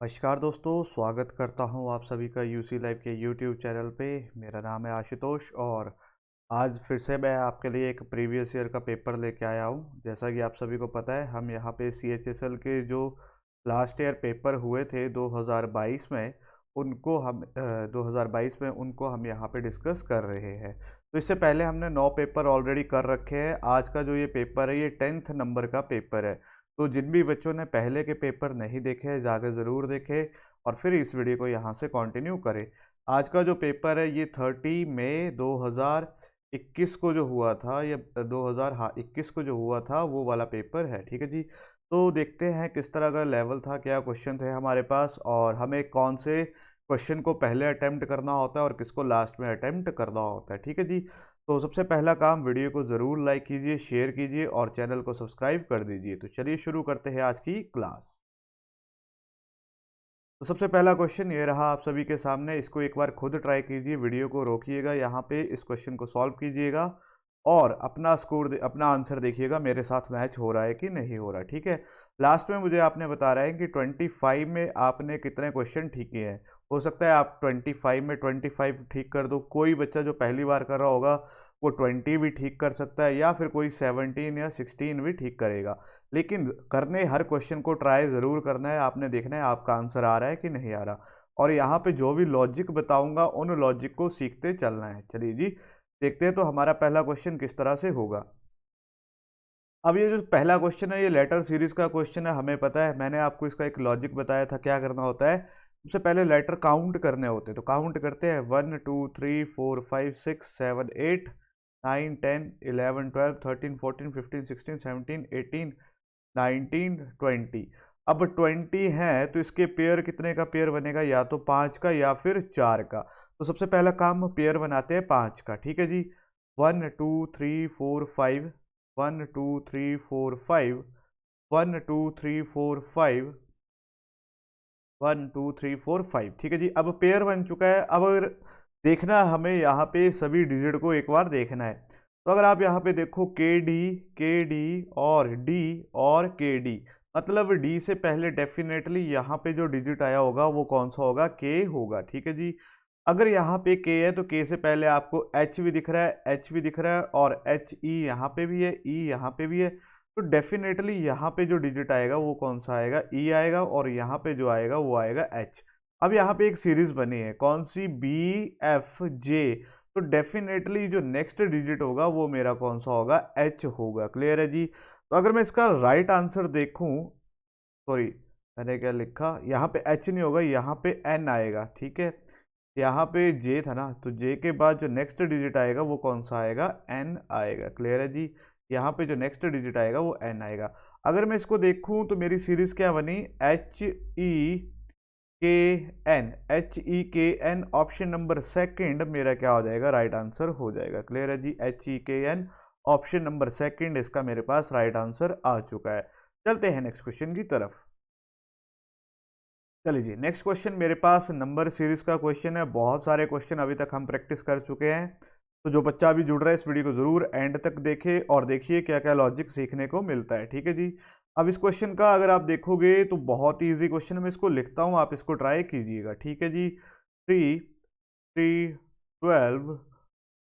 नमस्कार दोस्तों, स्वागत करता हूं आप सभी का यूसी लाइव के यूट्यूब चैनल पे। मेरा नाम है आशुतोष और आज फिर से मैं आपके लिए एक प्रीवियस ईयर का पेपर लेके आया हूं। जैसा कि आप सभी को पता है, हम यहां पे सीएचएसएल के जो लास्ट ईयर पेपर हुए थे 2022 में, उनको हम 2022 में उनको हम यहां पे डिस्कस कर रहे हैं। तो इससे पहले हमने 9 पेपर ऑलरेडी कर रखे हैं। आज का जो ये पेपर है, ये 10th नंबर का पेपर है। तो जिन भी बच्चों ने पहले के पेपर नहीं देखे, जाकर ज़रूर देखें और फिर इस वीडियो को यहाँ से कंटिन्यू करें। आज का जो पेपर है, ये 30 मई 2021 को जो हुआ था, या 2021 को जो हुआ था, वो वाला पेपर है। ठीक है जी। तो देखते हैं किस तरह का लेवल था, क्या क्वेश्चन थे हमारे पास, और हमें कौन से क्वेश्चन को पहले अटेम्प्ट करना होता है और किसको लास्ट में अटेम्प्ट करना होता है। ठीक है जी। तो सबसे पहला काम, वीडियो को ज़रूर लाइक कीजिए, शेयर कीजिए और चैनल को सब्सक्राइब कर दीजिए। तो चलिए शुरू करते हैं आज की क्लास। तो सबसे पहला क्वेश्चन ये रहा आप सभी के सामने। इसको एक बार खुद ट्राई कीजिए, वीडियो को रोकिएगा, यहाँ पे इस क्वेश्चन को सॉल्व कीजिएगा और अपना अपना आंसर देखिएगा मेरे साथ मैच हो रहा है कि नहीं हो रहा। ठीक है। लास्ट में मुझे आपने बता रहा है कि 25 में आपने कितने क्वेश्चन ठीक किए हैं। हो सकता है आप 25 में 25 ठीक कर दो। कोई बच्चा जो पहली बार कर रहा होगा वो 20 भी ठीक कर सकता है, या फिर कोई 17 या 16 भी ठीक करेगा। लेकिन करने हर क्वेश्चन को ट्राई ज़रूर करना है। आपने देखना है आपका आंसर आ रहा है कि नहीं आ रहा। और यहाँ पे जो भी लॉजिक बताऊंगा, उन लॉजिक को सीखते चलना है। चलिए जी, देखते हैं तो हमारा पहला क्वेश्चन किस तरह से होगा। अब ये जो पहला क्वेश्चन है, ये लेटर सीरीज का क्वेश्चन है। हमें पता है, मैंने आपको इसका एक लॉजिक बताया था। क्या करना होता है, सबसे पहले लेटर काउंट करने होते हैं। तो काउंट करते हैं 1 2 3 4 5 6 7 8 9 10 11 12 13 14 15 16 17 18 19 20। अब 20 है तो इसके पेयर कितने का पेयर बनेगा, या तो 5 का या फिर 4 का। तो सबसे पहला काम, पेयर बनाते हैं 5 का। ठीक है जी। 1 2 3 4 5, 1 2 3 4 5, 1 2 3 4 5, 1 2 3 4 5। ठीक है जी। अब पेयर बन चुका है। अब अगर देखना, हमें यहाँ पे सभी डिजिट को एक बार देखना है। तो अगर आप यहाँ पे देखो, के डी और डी और के डी, मतलब डी से पहले डेफिनेटली यहाँ पे जो डिजिट आया होगा वो कौन सा होगा, के होगा। ठीक है जी। अगर यहाँ पे के है तो के से पहले आपको एच भी दिख रहा है, एच भी दिख रहा है, और एच ई यहाँ पे भी है, ई यहाँ पे भी है। तो डेफिनेटली यहाँ पे जो डिजिट आएगा वो कौन सा आएगा, ई आएगा, और यहाँ पे जो आएगा वो आएगा एच। अब यहाँ पे एक सीरीज बनी है, कौन सी, बी एफ जे। तो डेफिनेटली जो नेक्स्ट डिजिट होगा वो मेरा कौन सा होगा, एच होगा। क्लियर है जी। तो अगर मैं इसका राइट आंसर देखूं, सॉरी मैंने क्या लिखा, यहाँ पे एच नहीं होगा, यहाँ पे एन आएगा। ठीक है। यहाँ पे जे था ना, तो जे के बाद जो नेक्स्ट डिजिट आएगा वो कौन सा आएगा, एन आएगा। क्लियर है जी। यहाँ पे जो नेक्स्ट डिजिट आएगा वो एन आएगा। अगर मैं इसको देखूं तो मेरी सीरीज क्या बनी, एच ई के एन, एच ई के एन। ऑप्शन नंबर सेकंड मेरा क्या हो जाएगा, राइट आंसर हो जाएगा। क्लियर है जी। एच ई के एन, ऑप्शन नंबर सेकंड इसका मेरे पास राइट आंसर आ चुका है। चलते हैं नेक्स्ट क्वेश्चन की तरफ। चलिए जी, नेक्स्ट क्वेश्चन मेरे पास नंबर सीरीज का क्वेश्चन है। बहुत सारे क्वेश्चन अभी तक हम प्रैक्टिस कर चुके हैं। तो जो बच्चा अभी जुड़ रहा है, इस वीडियो को जरूर एंड तक देखे और देखिए क्या क्या लॉजिक सीखने को मिलता है। ठीक है जी। अब इस क्वेश्चन का अगर आप देखोगे तो बहुत ही ईजी क्वेश्चन है। मैं इसको लिखता हूँ, आप इसको ट्राई कीजिएगा। ठीक है जी। 3 3 12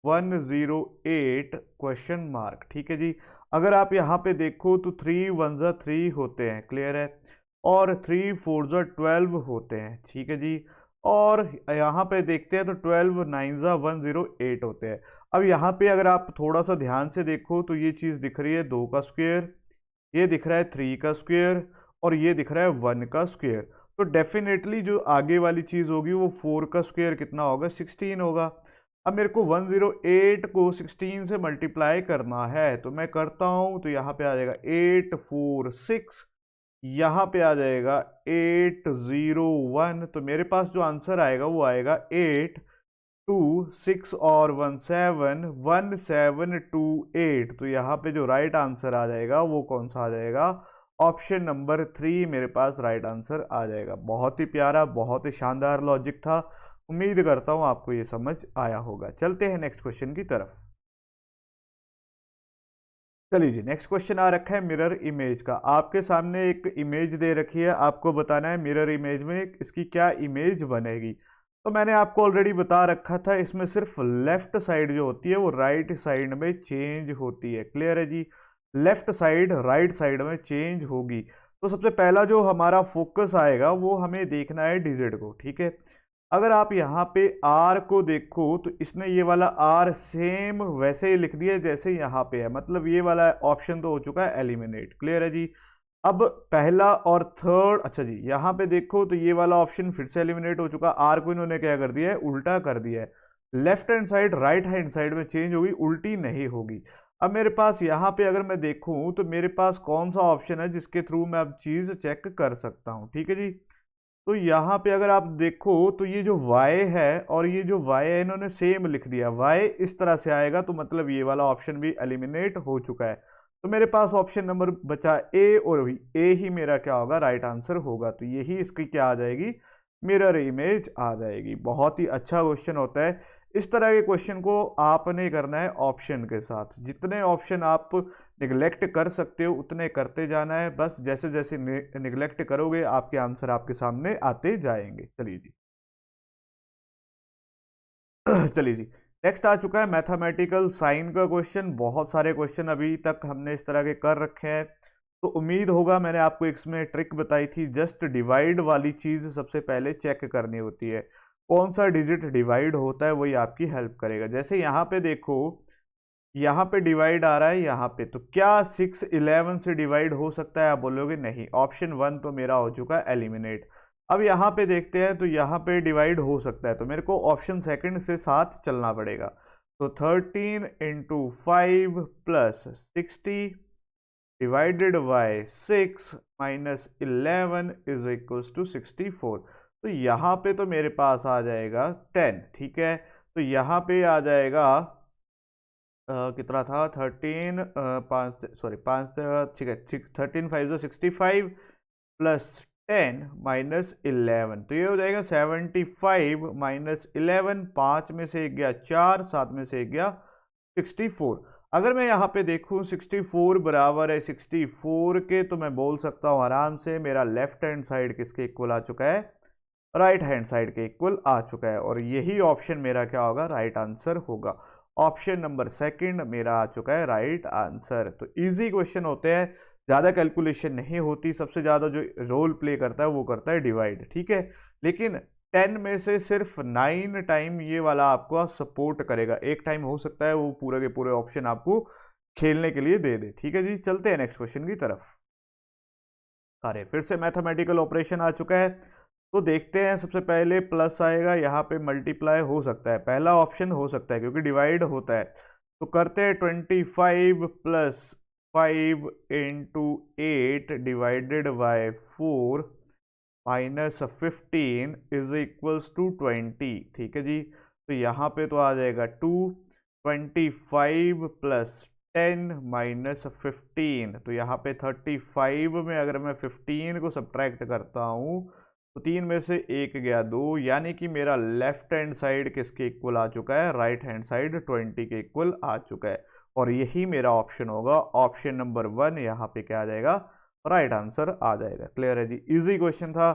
108 क्वेश्चन मार्क। ठीक है जी। अगर आप यहाँ पे देखो तो 3 1 3 होते हैं। क्लियर है। और 3 4 12 होते हैं। ठीक है जी। और यहाँ पे देखते हैं तो 12 9 108 होते हैं। अब यहाँ पे अगर आप थोड़ा सा ध्यान से देखो तो ये चीज़ दिख रही है 2 का स्क्वायर, ये दिख रहा है 3 का स्क्वायर, और ये दिख रहा है 1 का स्क्वायर। तो डेफिनेटली जो आगे वाली चीज़ होगी वो 4 का स्क्वायर कितना होगा, 16 होगा। अब मेरे को 108 को 16 से मल्टीप्लाई करना है, तो मैं करता हूँ। तो यहाँ पे आ जाएगा 8 4 6, यहाँ पे आ जाएगा 801। तो मेरे पास जो आंसर आएगा वो आएगा 8 2 6 और 1 7 1728। तो यहाँ पे जो राइट आंसर आ जाएगा वो कौन सा आ जाएगा, ऑप्शन नंबर 3 मेरे पास राइट आंसर आ जाएगा। बहुत ही प्यारा, बहुत ही शानदार लॉजिक था। उम्मीद करता हूँ आपको ये समझ आया होगा। चलते हैं नेक्स्ट क्वेश्चन की तरफ। चलिए जी, नेक्स्ट क्वेश्चन आ रखा है मिरर इमेज का। आपके सामने एक इमेज दे रखी है, आपको बताना है मिरर इमेज में इसकी क्या इमेज बनेगी। तो मैंने आपको ऑलरेडी बता रखा था, इसमें सिर्फ लेफ्ट साइड जो होती है वो राइट साइड में चेंज होती है। क्लियर है जी, लेफ्ट साइड राइट साइड में चेंज होगी। तो सबसे पहला जो हमारा फोकस आएगा वो हमें देखना है डिजिट को, ठीक है। अगर आप यहाँ पे आर को देखो तो इसने ये वाला आर सेम वैसे ही लिख दिया जैसे यहाँ पे है, मतलब ये वाला ऑप्शन तो हो चुका है एलिमिनेट। क्लियर है जी। अब पहला और थर्ड, अच्छा जी यहाँ पे देखो तो ये वाला ऑप्शन फिर से एलिमिनेट हो चुका। आर को इन्होंने क्या कर दिया है, उल्टा कर दिया है। Left hand side right hand side में चेंज होगी, उल्टी नहीं होगी। अब मेरे पास यहाँ पे अगर मैं देखूं तो मेरे पास कौन सा ऑप्शन है जिसके थ्रू मैं अब चीज चेक कर सकता हूँ, ठीक है जी। तो यहाँ पे अगर आप देखो तो ये जो y है और ये जो y है इन्होंने सेम लिख दिया। y इस तरह से आएगा तो मतलब ये वाला ऑप्शन भी एलिमिनेट हो चुका है। तो मेरे पास ऑप्शन नंबर बचा ए, और ए ही मेरा क्या होगा, राइट आंसर होगा। तो यही इसकी क्या आ जाएगी, मिरर इमेज आ जाएगी। बहुत ही अच्छा क्वेश्चन होता है। इस तरह के क्वेश्चन को आपने करना है ऑप्शन के साथ। जितने ऑप्शन आप निगलेक्ट कर सकते हो उतने करते जाना है। बस जैसे जैसे निगलेक्ट करोगे आपके आंसर आपके सामने आते जाएंगे। चलिए जी चलिए जी, नेक्स्ट आ चुका है मैथमेटिकल साइन का क्वेश्चन। बहुत सारे क्वेश्चन अभी तक हमने इस तरह के कर रखे हैं, तो उम्मीद होगा मैंने आपको इसमें ट्रिक बताई थी। जस्ट डिवाइड वाली चीज सबसे पहले चेक करनी होती है, कौन सा डिजिट डिवाइड होता है, वही आपकी हेल्प करेगा। जैसे यहाँ पे देखो, यहाँ पे डिवाइड आ रहा है यहाँ पे, तो क्या 6 11 से डिवाइड हो सकता है, आप बोलोगे नहीं। ऑप्शन 1 तो मेरा हो चुका है एलिमिनेट। अब यहाँ पे देखते हैं, तो यहाँ पे डिवाइड हो सकता है, तो मेरे को ऑप्शन सेकंड से साथ चलना पड़ेगा। तो 13 into 5 plus 60 divided by 6 minus 11 is equal to 64। तो यहाँ पे तो मेरे पास आ जाएगा 10, ठीक है। तो यहाँ पे आ जाएगा कितना था, 13 पाँच, सॉरी 5, ठीक है, 13 5 65 प्लस 10 माइनस 11, तो ये हो जाएगा 75 माइनस 11। 5 में से एक गया 4, 7 में से एक गया 64। अगर मैं यहाँ पे देखूँ 64 बराबर है 64 के, तो मैं बोल सकता हूँ आराम से मेरा लेफ्ट हैंड साइड किसके इक्वल आ चुका है, राइट हैंड साइड के इक्वल आ चुका है। और यही ऑप्शन मेरा क्या होगा, राइट आंसर होगा। ऑप्शन नंबर सेकंड मेरा आ चुका है राइट आंसर। तो इजी क्वेश्चन होते हैं, ज़्यादा कैलकुलेशन नहीं होती। सबसे ज़्यादा जो रोल प्ले करता है वो करता है डिवाइड, ठीक है। लेकिन 10 में से सिर्फ 9 टाइम ये वाला आपको सपोर्ट करेगा। एक टाइम हो सकता है वो पूरे के पूरे ऑप्शन आपको खेलने के लिए दे दे, ठीक है जी। चलते हैं नेक्स्ट क्वेश्चन की तरफ। अरे फिर से मैथमेटिकल ऑपरेशन आ चुका है, तो देखते हैं। सबसे पहले प्लस आएगा, यहाँ पे मल्टीप्लाई हो सकता है, पहला ऑप्शन हो सकता है क्योंकि डिवाइड होता है। तो करते हैं 25 plus 5 into 8 divided by 4 minus 15 is equals to 20, ठीक है जी। तो यहाँ पे तो आ जाएगा 2, 25 प्लस 10 माइनस 15, तो यहाँ पे 35 में अगर मैं 15 को सब्ट्रैक्ट करता हूँ तो 3 में से एक गया 2, यानी कि मेरा लेफ्ट हैंड साइड किसके इक्वल आ चुका है, राइट हैंड साइड 20 के इक्वल आ चुका है। और यही मेरा ऑप्शन होगा, ऑप्शन नंबर 1 यहाँ पे क्या आ जाएगा, राइट आंसर आ जाएगा। क्लियर है जी, इजी क्वेश्चन था।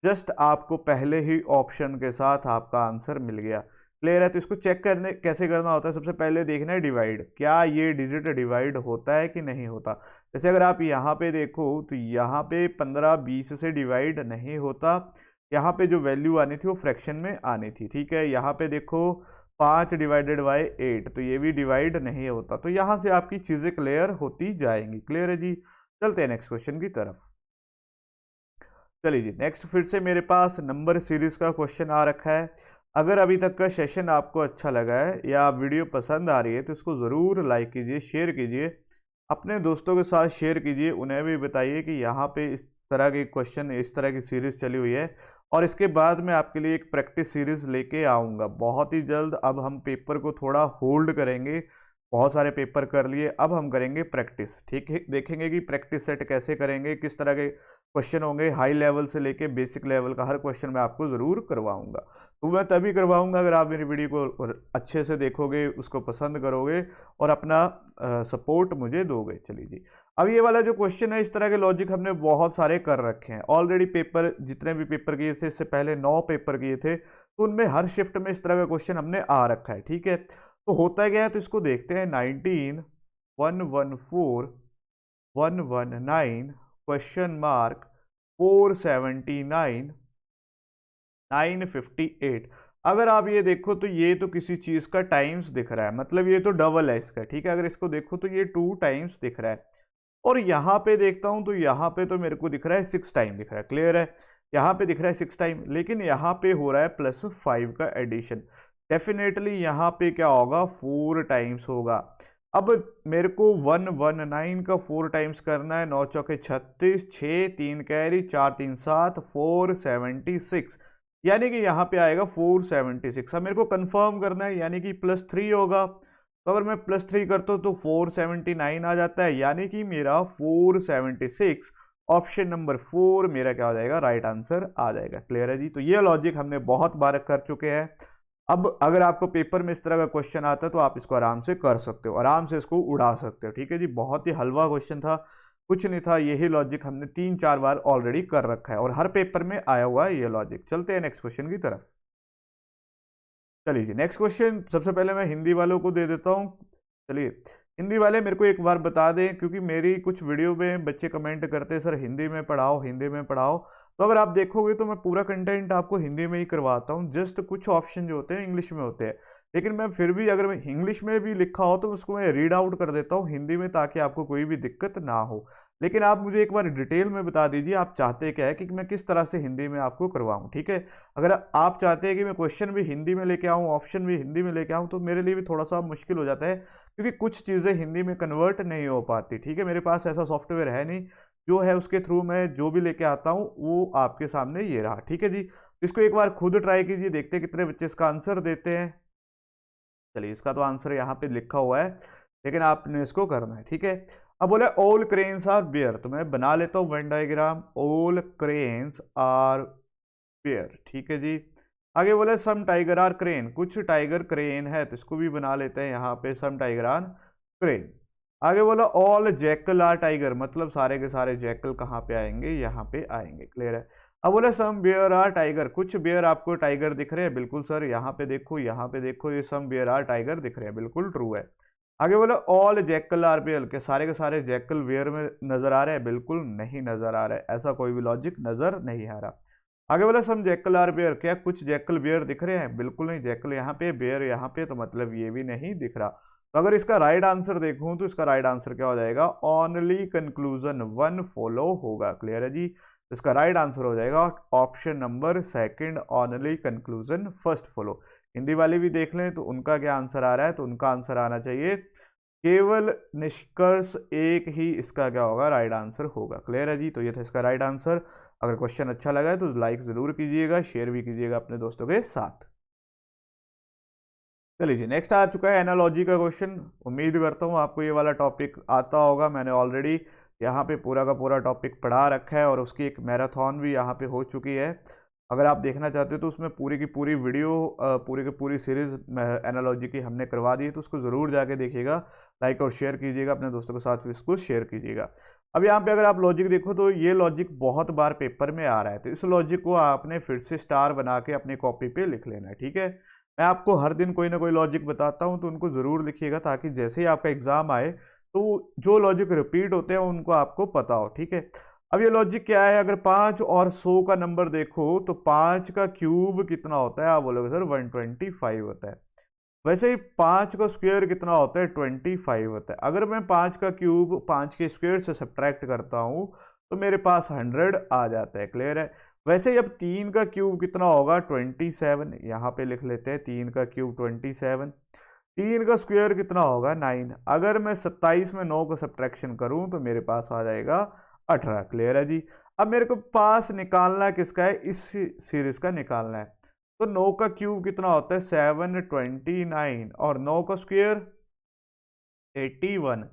जस्ट आपको पहले ही ऑप्शन के साथ आपका आंसर मिल गया। क्लियर है। तो इसको चेक करने कैसे करना होता है, सबसे पहले देखना है डिवाइड, क्या ये डिजिट डिवाइड होता है कि नहीं होता। जैसे अगर आप यहाँ पे देखो तो यहाँ पे 15 20 से डिवाइड नहीं होता। यहाँ पे जो वैल्यू आनी थी वो फ्रैक्शन में आनी थी, ठीक है। यहाँ पे देखो 5 डिवाइडेड बाय 8, तो ये भी डिवाइड नहीं होता। तो यहाँ से आपकी चीज़ें क्लियर होती जाएंगी। क्लियर है जी। चलते हैं नेक्स्ट क्वेश्चन की तरफ। चलिए जी, नेक्स्ट फिर से मेरे पास नंबर सीरीज का क्वेश्चन आ रखा है। अगर अभी तक का सेशन आपको अच्छा लगा है या वीडियो पसंद आ रही है तो इसको ज़रूर लाइक कीजिए, शेयर कीजिए, अपने दोस्तों के साथ शेयर कीजिए। उन्हें भी बताइए कि यहाँ पे इस तरह के क्वेश्चन, इस तरह की सीरीज़ चली हुई है। और इसके बाद मैं आपके लिए एक प्रैक्टिस सीरीज़ लेके आऊँगा बहुत ही जल्द। अब हम पेपर को थोड़ा होल्ड करेंगे, बहुत सारे पेपर कर लिए, अब हम करेंगे प्रैक्टिस। ठीक है, देखेंगे कि प्रैक्टिस सेट कैसे करेंगे, किस तरह के क्वेश्चन होंगे, हाई लेवल से लेके बेसिक लेवल का हर क्वेश्चन मैं आपको ज़रूर करवाऊंगा। तो मैं तभी करवाऊंगा अगर आप मेरी वीडियो को अच्छे से देखोगे, उसको पसंद करोगे और अपना सपोर्ट मुझे दोगे। चलिए जी, अब ये वाला जो क्वेश्चन है, इस तरह के लॉजिक हमने बहुत सारे कर रखे हैं ऑलरेडी। पेपर जितने भी पेपर किए थे, इससे पहले 9 पेपर किए थे, तो उनमें हर शिफ्ट में इस तरह का क्वेश्चन हमने आ रखा है। ठीक है, तो होता क्या है, तो इसको देखते हैं। 19 114 119 क्वेश्चन मार्क 479 958। अगर आप ये देखो तो ये तो किसी चीज का टाइम्स दिख रहा है, मतलब ये तो डबल है इसका। ठीक है, अगर इसको देखो तो ये 2 टाइम्स दिख रहा है, और यहाँ पे देखता हूं तो यहाँ पे तो मेरे को दिख रहा है 6 टाइम दिख रहा है। क्लियर है, यहाँ पे दिख रहा है 6 टाइम, लेकिन यहाँ पे हो रहा है +5 का एडिशन। डेफिनेटली यहाँ पे क्या होगा, 4 टाइम्स होगा। अब मेरे को 119 का 4 टाइम्स करना है। 9 चौके 36, 6 3 कैरी, 4 3 7, 476, यानी कि यहाँ पे आएगा 476। अब मेरे को कंफर्म करना है, यानी कि +3 होगा। तो अगर मैं +3 करता हूँ तो 479 आ जाता है, यानी कि मेरा 476 ऑप्शन नंबर 4 मेरा क्या हो जाएगा, राइट आंसर आ जाएगा। क्लियर है जी, तो ये लॉजिक हमने बहुत बार कर चुके हैं। अब अगर आपको पेपर में इस तरह का क्वेश्चन आता है तो आप इसको आराम से कर सकते हो, आराम से इसको उड़ा सकते हो। ठीक है जी, बहुत ही हलवा क्वेश्चन था, कुछ नहीं था। यही लॉजिक हमने 3-4 बार ऑलरेडी कर रखा है और हर पेपर में आया हुआ है ये लॉजिक। चलते हैं नेक्स्ट क्वेश्चन की तरफ। चलिए जी, नेक्स्ट क्वेश्चन सबसे पहले मैं हिंदी वालों को दे देता हूँ। चलिए, हिंदी वाले मेरे को एक बार बता दें, क्योंकि मेरी कुछ वीडियो में बच्चे कमेंट करते हैं सर हिंदी में पढ़ाओ, हिंदी में पढ़ाओ। तो अगर आप देखोगे तो मैं पूरा कंटेंट आपको हिंदी में ही करवाता हूँ, जस्ट कुछ ऑप्शन जो होते हैं इंग्लिश में होते हैं। लेकिन मैं फिर भी, अगर मैं इंग्लिश में भी लिखा हो तो उसको मैं रीड आउट कर देता हूँ हिंदी में, ताकि आपको कोई भी दिक्कत ना हो। लेकिन आप मुझे एक बार डिटेल में बता दीजिए आप चाहते क्या है कि मैं किस तरह से हिंदी में आपको करवाऊँ। ठीक है, अगर आप चाहते हैं कि मैं क्वेश्चन भी हिंदी में लेके आऊँ, ऑप्शन भी हिंदी में लेके आऊँ, तो मेरे लिए भी थोड़ा सा मुश्किल हो जाता है, क्योंकि कुछ चीज़ें हिंदी में कन्वर्ट नहीं हो पाती। ठीक है, मेरे पास ऐसा सॉफ्टवेयर है नहीं, जो है उसके थ्रू मैं जो भी लेके आता हूँ वो आपके सामने ये रहा। ठीक है जी, इसको एक बार खुद ट्राई कीजिए, देखते हैं कितने बच्चे इसका आंसर देते हैं। चलिए, इसका तो आंसर यहाँ पे लिखा हुआ है, लेकिन आपने इसको करना है। ठीक है, अब बोले ऑल क्रेन्स आर बेयर, तो मैं बना लेता हूँ Venn diagram. All cranes are bear, ठीक है जी। आगे बोले सम टाइगर आर क्रेन, कुछ टाइगर क्रेन है, तो इसको भी बना लेते हैं यहाँ पे, सम टाइगर आर क्रेन। आगे बोला ऑल जैकल आर टाइगर, मतलब सारे के सारे जैकल कहाँ पे आएंगे, यहाँ पे आएंगे। क्लियर है। अब बोले सम बियर आर टाइगर, कुछ बियर आपको टाइगर दिख रहे हैं, बिल्कुल सर, यहाँ पे देखो, यहाँ पे देखो, ये सम बियर आर टाइगर दिख रहे हैं, बिल्कुल ट्रू है। आगे बोला ऑल जैकल आर बियर, के सारे जैकल बियर में नजर आ रहे हैं, बिल्कुल नहीं नजर आ रहा है, ऐसा कोई भी लॉजिक नजर नहीं आ रहा। आगे बोला सम जैकल आर बियर, क्या कुछ जैकल बियर दिख रहे हैं, बिल्कुल नहीं, जैकल यहाँ पे, बियर यहाँ पे, तो मतलब ये भी नहीं दिख रहा। तो अगर इसका राइट आंसर देखूं तो इसका राइट आंसर क्या हो जाएगा, ओनली कंक्लूजन 1 फॉलो होगा। क्लियर है जी, इसका राइट आंसर हो जाएगा option number 2, only conclusion 1 follow. Hindi वाले भी देख लें तो उनका क्या आंसर आ रहा है, तो उनका आंसर आना चाहिए केवल निष्कर्ष एक ही इसका क्या होगा, राइट आंसर होगा। क्लियर है जी, तो ये था इसका राइट आंसर। अगर क्वेश्चन अच्छा लगा है तो लाइक जरूर कीजिएगा, शेयर भी कीजिएगा अपने दोस्तों के साथ। चलिए जी, नेक्स्ट आ चुका है एनालॉजी का क्वेश्चन। उम्मीद करता हूँ आपको ये वाला टॉपिक आता होगा, मैंने ऑलरेडी यहाँ पे पूरा का पूरा टॉपिक पढ़ा रखा है और उसकी एक मैराथन भी यहाँ पे हो चुकी है। अगर आप देखना चाहते हो तो उसमें पूरी की पूरी वीडियो, पूरी की पूरी सीरीज एनालॉजी की हमने करवा दी है, तो उसको ज़रूर जाके देखिएगा, लाइक और शेयर कीजिएगा, अपने दोस्तों के साथ भी इसको शेयर कीजिएगा। अब यहाँ पे अगर आप लॉजिक देखो तो ये लॉजिक बहुत बार पेपर में आ रहा है, तो इस लॉजिक को आपने फिर से स्टार बना के अपनी कॉपी पे लिख लेना है। ठीक है, मैं आपको हर दिन कोई ना कोई लॉजिक बताता हूँ, तो उनको ज़रूर लिखिएगा, ताकि जैसे ही आपका एग्जाम आए तो जो लॉजिक रिपीट होते हैं उनको आपको पता हो। ठीक है, अब ये लॉजिक क्या है, अगर 5 और 100 का नंबर देखो तो 5 का क्यूब कितना होता है, आप बोलोगे सर 125 होता है। वैसे ही 5 का स्क्वायर कितना होता है, 25 होता है। अगर मैं 5 का क्यूब 5 के स्क्वायर से सब्ट्रैक्ट करता हूँ तो मेरे पास 100 आ जाता है। क्लियर है। वैसे ही अब 3 का क्यूब कितना होगा, 27, यहाँ पे लिख लेते हैं 3 का क्यूब 27। 3 का स्क्वायर कितना होगा, 9। अगर मैं 27 में 9 का सब्ट्रैक्शन करूँ तो मेरे पास आ जाएगा 18। क्लियर है जी। अब मेरे को पास निकालना किसका है, इस सीरीज का निकालना है। तो 9 का क्यूब कितना होता है, 729, और 9 का स्क्वायर 81।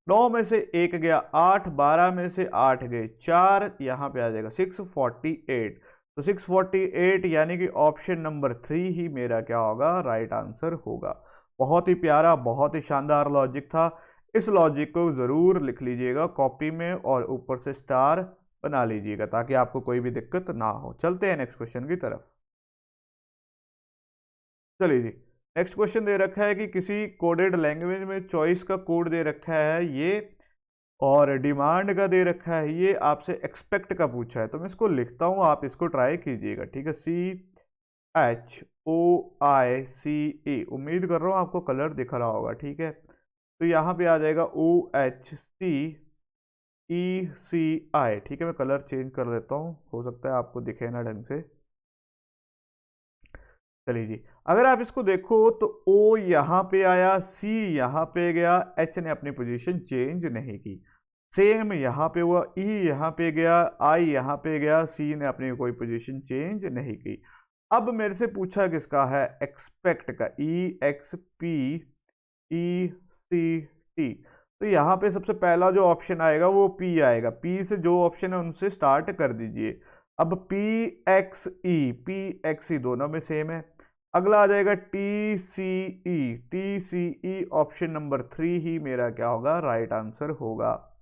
9 में से 1 गया 8, 12 में से 8 गए 4, यहाँ पे आ जाएगा 648। तो 648 यानी कि ऑप्शन नंबर 3 ही मेरा क्या होगा, राइट आंसर होगा। बहुत ही प्यारा, बहुत ही शानदार लॉजिक था। इस लॉजिक को ज़रूर लिख लीजिएगा कॉपी में और ऊपर से स्टार बना लीजिएगा ताकि आपको कोई भी दिक्कत ना हो। चलते हैं नेक्स्ट क्वेश्चन की तरफ। चलिए जी, नेक्स्ट क्वेश्चन दे रखा है कि किसी कोडेड लैंग्वेज में चॉइस का कोड दे रखा है ये, और डिमांड का दे रखा है ये, आपसे एक्सपेक्ट का पूछा है। तो मैं इसको लिखता हूँ, आप इसको ट्राई कीजिएगा, ठीक है। CHOICE, उम्मीद कर रहा हूँ आपको कलर दिख रहा होगा, ठीक है। तो यहाँ पे आ जाएगा OHCECI, ठीक है। मैं कलर चेंज कर देता हूँ, हो सकता है आपको दिखे ना ढंग से। चलिए जी, अगर आप इसको देखो तो O यहाँ पे आया, C यहाँ पे गया, H ने अपनी पोजीशन चेंज नहीं की। सेम यहाँ पे हुआ, E यहाँ पे गया, I यहाँ पे गया, C ने अपनी कोई पोजीशन चेंज नहीं की। अब मेरे से पूछा किसका है, एक्सपेक्ट का, EXPECT। तो यहाँ पे सबसे पहला जो ऑप्शन आएगा वो P आएगा। P से जो ऑप्शन है उनसे स्टार्ट कर दीजिए। अब PXE दोनों में सेम है। अगला आ जाएगा TCE ऑप्शन नंबर 3 ही मेरा क्या होगा, राइट आंसर होगा।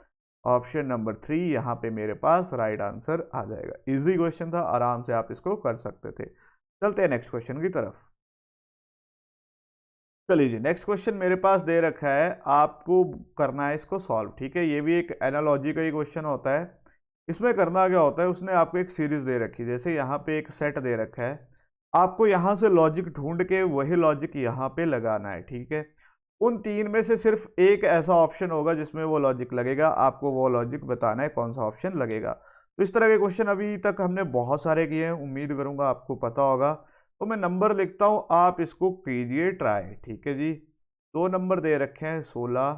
ऑप्शन नंबर 3 यहाँ पे मेरे पास राइट आंसर आ जाएगा। इजी क्वेश्चन था, आराम से आप इसको कर सकते थे। चलते हैं नेक्स्ट क्वेश्चन की तरफ। चलिए जी, नेक्स्ट क्वेश्चन मेरे पास दे रखा है, आपको करना है इसको सॉल्व, ठीक है। ये भी एक एनालॉजी का ही क्वेश्चन होता है। इसमें करना क्या होता है, उसने आपको एक सीरीज दे रखी है, जैसे यहाँ पे एक सेट दे रखा है, आपको यहाँ से लॉजिक ढूंढ के वही लॉजिक यहाँ पे लगाना है, ठीक है। उन तीन में से सिर्फ एक ऐसा ऑप्शन होगा जिसमें वो लॉजिक लगेगा, आपको वो लॉजिक बताना है कौन सा ऑप्शन लगेगा। तो इस तरह के क्वेश्चन अभी तक हमने बहुत सारे किए हैं, उम्मीद करूंगा आपको पता होगा। तो मैं नंबर लिखता हूँ, आप इसको कीजिए ट्राई, ठीक है जी। 2 नंबर दे रखे हैं, 16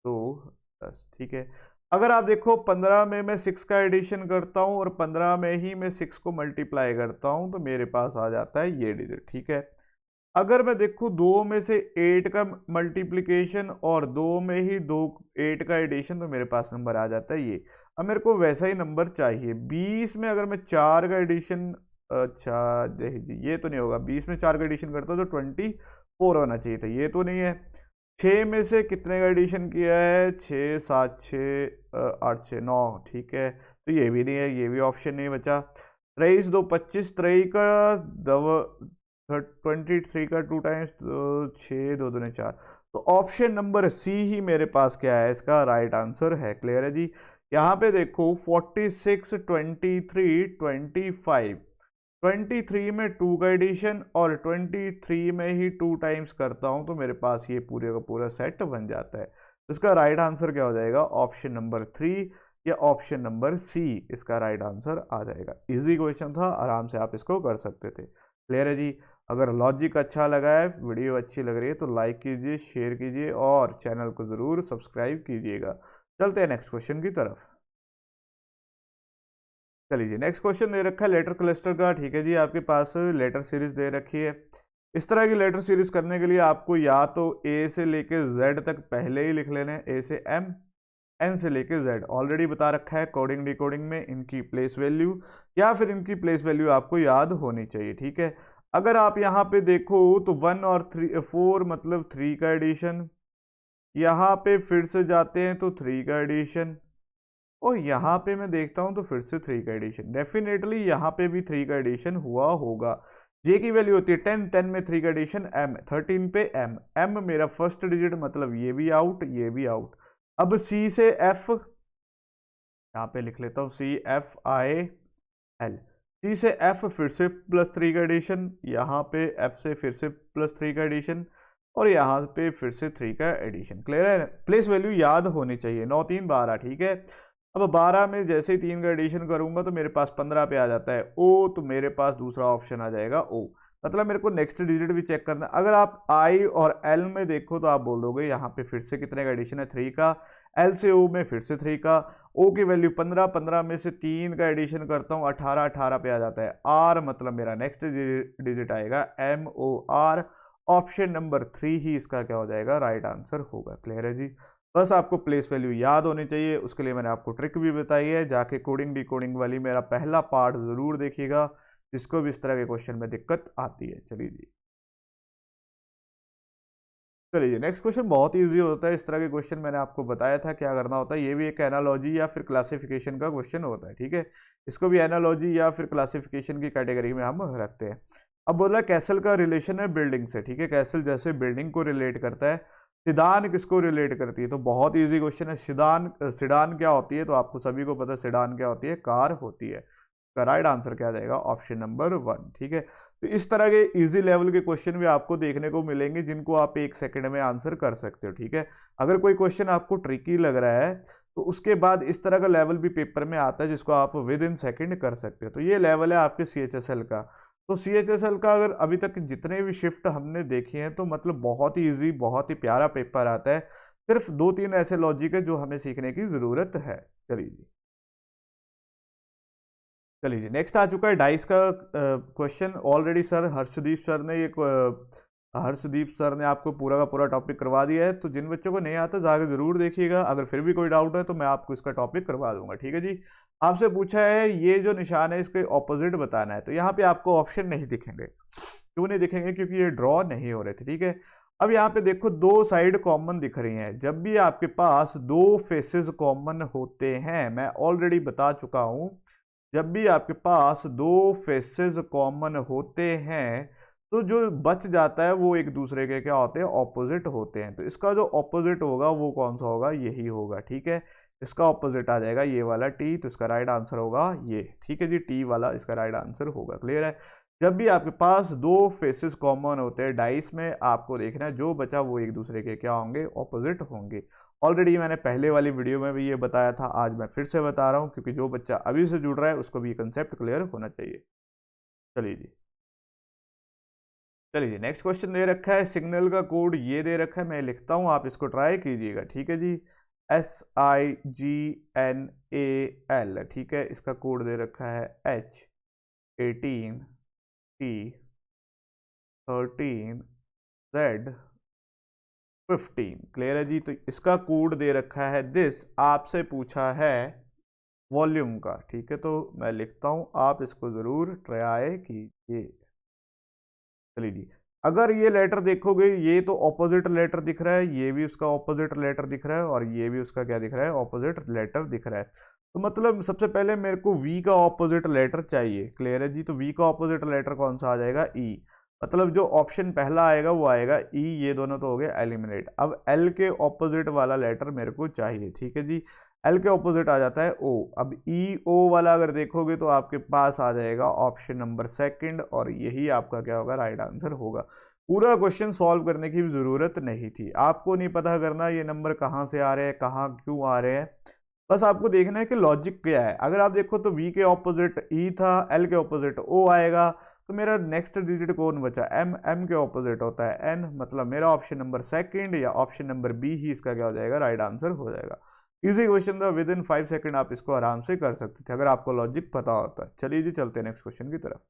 तो 10, ठीक है। अगर आप देखो 15 में मैं 6 का एडिशन करता हूँ और 15 में ही मैं 6 को मल्टीप्लाई करता हूँ तो मेरे पास आ जाता है ये डिजिट, ठीक है। अगर मैं देखूँ 2 में से 8 का मल्टीप्लिकेशन और 2 में ही 8 का एडिशन तो मेरे पास नंबर आ जाता है ये। अब मेरे को वैसा ही नंबर चाहिए। 20 में अगर मैं 4 का एडिशन, अच्छा जी ये तो नहीं होगा, 20 में 4 का एडिशन करता हूँ तो 24 होना चाहिए था, ये तो नहीं है। 6 में से कितने का एडिशन किया है, 6 7 6 8 6 9, ठीक है। तो ये भी नहीं है, ये भी ऑप्शन नहीं बचा। 23 2 25, 23 का 23 का 2 टाइम्स 6 2 2 4। तो ऑप्शन नंबर सी ही मेरे पास क्या है, इसका राइट आंसर है। क्लियर है जी। यहाँ पे देखो 46 23 25, 23 में 2 का एडिशन और 23 में ही 2 टाइम्स करता हूं तो मेरे पास ये पूरे का पूरा सेट बन जाता है। तो इसका राइट आंसर क्या हो जाएगा, ऑप्शन नंबर 3 या ऑप्शन नंबर सी इसका राइट आंसर आ जाएगा। इजी क्वेश्चन था, आराम से आप इसको कर सकते थे। क्लियर है जी। अगर लॉजिक अच्छा लगा है, वीडियो अच्छी लग रही है तो लाइक कीजिए, शेयर कीजिए और चैनल को ज़रूर सब्सक्राइब कीजिएगा। चलते हैं नेक्स्ट क्वेश्चन की तरफ। चलिए जी, नेक्स्ट क्वेश्चन दे रखा है लेटर क्लस्टर का, ठीक है जी। आपके पास लेटर सीरीज दे रखी है। इस तरह की लेटर सीरीज करने के लिए आपको या तो ए से लेके जेड तक पहले ही लिख लेने हैं, ए से एम, एन से लेके जेड ऑलरेडी बता रखा है कोडिंग डिकोडिंग में इनकी प्लेस वैल्यू, या फिर इनकी प्लेस वैल्यू आपको याद होनी चाहिए, ठीक है। अगर आप यहाँ पे देखो तो 1 और 3 4 मतलब 3 का एडिशन, यहाँ पे फिर से जाते हैं तो 3 का एडिशन, और यहाँ पे मैं देखता हूँ तो फिर से 3 का एडिशन। डेफिनेटली यहाँ पे भी 3 का एडिशन हुआ होगा। जे की वैल्यू होती है 10, 10 में 3 का एडिशन एम, 13 पे एम, एम मेरा फर्स्ट डिजिट मतलब ये भी आउट, ये भी आउट। अब सी से एफ, यहाँ पे लिख लेता हूँ CFIL, सी से एफ फिर से +3 का एडिशन, यहाँ पे एफ से फिर से +3 का एडिशन, और यहाँ पे फिर से 3 का एडिशन। क्लियर है, प्लेस वैल्यू याद होनी चाहिए। 9 3 12, ठीक है। अब 12 में जैसे ही 3 का एडिशन करूंगा तो मेरे पास 15 पे आ जाता है ओ, तो मेरे पास दूसरा ऑप्शन आ जाएगा ओ। मतलब मेरे को नेक्स्ट डिजिट भी चेक करना। अगर आप आई और एल में देखो तो आप बोल दोगे यहाँ पे फिर से कितने का एडिशन है, 3 का। एल से ओ में फिर से 3 का। ओ की वैल्यू 15, 15 में से 3 का एडिशन करता हूँ 18, 18 पे आ जाता है आर, मतलब मेरा नेक्स्ट डिजिट आएगा MOR। ऑप्शन नंबर 3 ही इसका क्या हो जाएगा, राइट आंसर होगा। क्लियर है जी। बस आपको प्लेस वैल्यू याद होनी चाहिए, उसके लिए मैंने आपको ट्रिक भी बताई है, जाके कोडिंग डिकोडिंग वाली मेरा पहला पार्ट जरूर देखिएगा, जिसको भी इस तरह के क्वेश्चन में दिक्कत आती है। चलिए जी, चलिए नेक्स्ट क्वेश्चन बहुत ही इजी होता है। इस तरह के क्वेश्चन मैंने आपको बताया था क्या करना होता है। ये भी एक एनालॉजी या फिर क्लासिफिकेशन का क्वेश्चन होता है, ठीक है। इसको भी एनालॉजी या फिर क्लासिफिकेशन की कैटेगरी में हम रखते हैं। अब बोला कैसल का रिलेशन है बिल्डिंग से, ठीक है। कैसल जैसे बिल्डिंग को रिलेट करता है, सिडान किसको रिलेट करती है, तो बहुत इजी क्वेश्चन है। सिडान सिडान क्या होती है, तो आपको सभी को पता है सिडान क्या होती है, कार होती है। का राइट आंसर क्या जाएगा, ऑप्शन नंबर 1, ठीक है। तो इस तरह के इजी लेवल के क्वेश्चन भी आपको देखने को मिलेंगे, जिनको आप 1 सेकंड में आंसर कर सकते हो, ठीक है। अगर कोई क्वेश्चन आपको ट्रिकी लग रहा है तो उसके बाद इस तरह का लेवल भी पेपर में आता है, जिसको आप विद इन सेकेंड कर सकते हो। तो ये लेवल है आपके CHSL का। तो CHSL का अगर अभी तक जितने भी शिफ्ट हमने देखे हैं, तो मतलब बहुत ही ईजी, बहुत ही प्यारा पेपर आता है। सिर्फ 2-3 ऐसे लॉजिक है जो हमें सीखने की जरूरत है। चलिए चलिए जी, नेक्स्ट आ चुका है डाइस का question. Already sir Harshdeep sir ने आपको पूरा का पूरा टॉपिक करवा दिया है। तो जिन बच्चों को नहीं आता जाकर जरूर देखिएगा, अगर फिर भी कोई डाउट है तो मैं आपको इसका टॉपिक करवा दूंगा, ठीक है जी। आपसे पूछा है ये जो निशान है इसके ऑपोजिट बताना है, तो यहाँ पे आपको ऑप्शन नहीं दिखेंगे। क्यों नहीं दिखेंगे, क्योंकि ये ड्रॉ नहीं हो रहे थे, ठीक है। अब यहाँ पे देखो दो साइड कॉमन दिख रही हैं। जब भी आपके पास दो फेसेस कॉमन होते हैं, मैं ऑलरेडी बता चुका हूं, जब भी आपके पास दो फेसेस कॉमन होते हैं तो जो बच जाता है वो एक दूसरे के क्या होते हैं, ऑपोजिट होते हैं। तो इसका जो ऑपोजिट होगा वो कौन सा होगा, यही होगा, ठीक है। इसका ऑपोजिट आ जाएगा ये वाला टी, तो इसका राइट आंसर होगा ये, ठीक है जी। टी वाला इसका राइट आंसर होगा। क्लियर है। जब भी आपके पास दो फेसेस कॉमन होते हैं डाइस में, आपको देखना है जो बचा वो एक दूसरे के क्या होंगे, ऑपोजिट होंगे। ऑलरेडी मैंने पहले वाली वीडियो में भी ये बताया था, आज मैं फिर से बता रहा हूँ, क्योंकि जो बच्चा अभी से जुड़ रहा है उसको भी ये कंसेप्ट क्लियर होना चाहिए। चलिए जी, चलिए जी, नेक्स्ट क्वेश्चन दे रखा है, सिग्नल का कोड ये दे रखा है, मैं लिखता हूँ, आप इसको ट्राई कीजिएगा, ठीक है जी। SIGNAL, ठीक है। इसका कोड दे रखा है H18T13Z15। क्लियर है जी। तो इसका कोड दे रखा है दिस, आपसे पूछा है वॉल्यूम का, ठीक है। तो मैं लिखता हूं, आप इसको जरूर ट्राई कीजिए। चलिए जी, अगर ये लेटर देखोगे, ये तो ऑपोजिट लेटर दिख रहा है, ये भी उसका ऑपोजिट लेटर दिख रहा है, और ये भी उसका क्या दिख रहा है, ऑपोजिट लेटर दिख रहा है। तो मतलब सबसे पहले मेरे को V का ऑपोजिट लेटर चाहिए। क्लियर है जी। तो V का ऑपोजिट लेटर कौन सा आ जाएगा, E। मतलब जो ऑप्शन पहला आएगा वो आएगा E। ये दोनों तो हो गए एलिमिनेट। अब L के ऑपोजिट वाला लेटर मेरे को चाहिए, ठीक है जी। एल के ऑपोजिट आ जाता है O। अब EO वाला अगर देखोगे तो आपके पास आ जाएगा ऑप्शन नंबर 2, और यही आपका क्या होगा, राइट आंसर होगा। पूरा क्वेश्चन सॉल्व करने की भी जरूरत नहीं थी, आपको नहीं पता करना ये नंबर कहाँ से आ रहे हैं, कहाँ क्यों आ रहे हैं। बस आपको देखना है कि लॉजिक क्या है। अगर आप देखो तो V के ऑपोजिट E था, L के ऑपोजिट O आएगा, तो मेरा नेक्स्ट डिजिट कौन बचा, M। M के ऑपोजिट होता है N, मतलब मेरा ऑप्शन नंबर 2 या ऑप्शन नंबर B ही इसका क्या हो जाएगा, राइट आंसर हो जाएगा। इजी क्वेश्चन था, विद इन 5 सेकंड आप इसको आराम से कर सकते थे अगर आपको लॉजिक पता होता है। चलिए जी, चलते हैं नेक्स्ट क्वेश्चन की तरफ।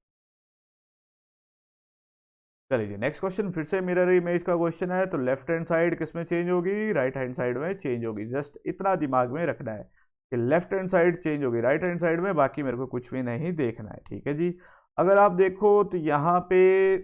चलिए जी, नेक्स्ट क्वेश्चन फिर से मिरर इमेज का क्वेश्चन है। तो लेफ्ट हैंड साइड किस में चेंज होगी, राइट हैंड साइड में चेंज होगी। जस्ट इतना दिमाग में रखना है कि लेफ्ट हैंड साइड चेंज होगी राइट हैंड साइड में, बाकी मेरे को कुछ भी नहीं देखना है, ठीक है जी। अगर आप देखो तो यहाँ पे,